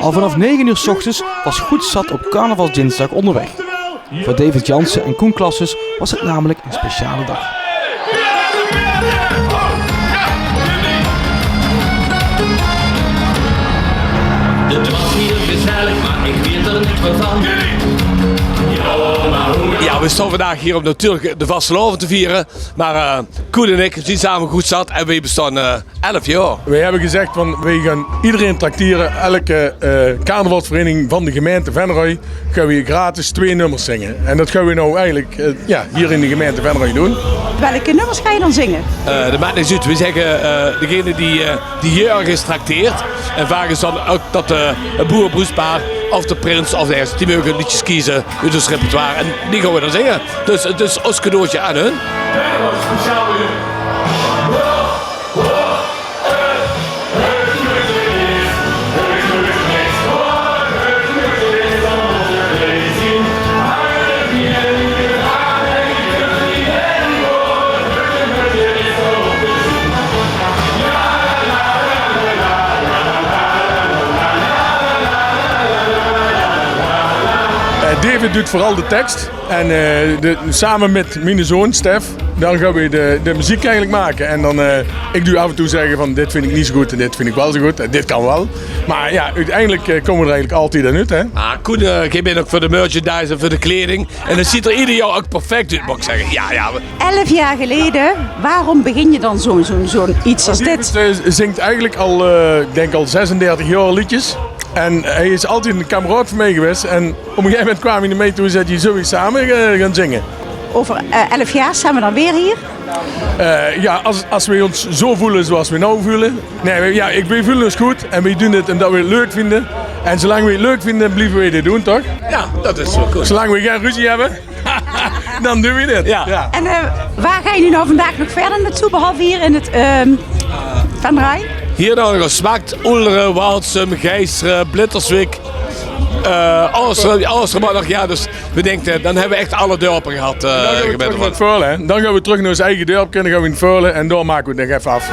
Al vanaf 9 uur 's ochtends was Goed Zat op carnavalsdinsdag onderweg. Voor David Jansen en Koen Klasses was het namelijk een speciale dag. Het was hier gezellig, maar ik weet er niks meer van. Ja, we staan vandaag hier om natuurlijk de vastelovend te vieren. Maar Koen en ik zien samen Goed Zat en we bestaan 11 jaar. Wij hebben gezegd van wij gaan iedereen tracteren. Elke carnavalsvereniging van de gemeente Venray gaan we gratis 2 nummers zingen. En dat gaan we nou eigenlijk hier in de gemeente Venray doen. Welke nummers ga je dan zingen? De maakt niks uit. We zeggen degene die jarig is trakteert. En vaak is dan ook dat een boerenbroespaar of de prins of de eerste. Die mogen liedjes kiezen uit ons repertoire. En die gaan we dan zingen. Dus het is ons cadeautje aan hun. David doet vooral de tekst. En samen met mijn zoon Stef, dan gaan we de muziek eigenlijk maken. En dan, ik doe af en toe zeggen van dit vind ik niet zo goed en dit vind ik wel zo goed. En dit kan wel. Maar ja, uiteindelijk komen we er eigenlijk altijd aan uit. Hè? Koen, ik ben ook voor de merchandise en voor de kleding. En dat ziet er ieder jaar ook perfect uit, moet ik zeggen. Ja. 11 jaar geleden, waarom begin je dan zo'n iets als dit? David zingt eigenlijk al, ik denk al 36 jaar liedjes. En hij is altijd een kameraad van mij geweest. En op een gegeven moment kwamen we mee toe en zei hij, zullen we samen gaan zingen? Over 11 jaar staan we dan weer hier? Als we ons zo voelen zoals we nou voelen. Nee, wij voelen ons goed en wij doen het omdat we het leuk vinden. En zolang we het leuk vinden, blijven we dit doen, toch? Ja, dat is wel goed. Zolang we geen ruzie hebben, dan doen we dit. Ja. En waar ga je nu nou vandaag nog verder naartoe, behalve hier in het Venray? Hier dan nog Smakt, Oeleren, Walsum, Gijseren, Blitterswijk. Alles nog, ja, dus we denken, dan hebben we echt alle dorpen gehad. Dan gaan we terug naar het Veulen, hè? Dan gaan we terug naar ons eigen dorp, dan gaan we in het Veulen en daar maken we het nog even af.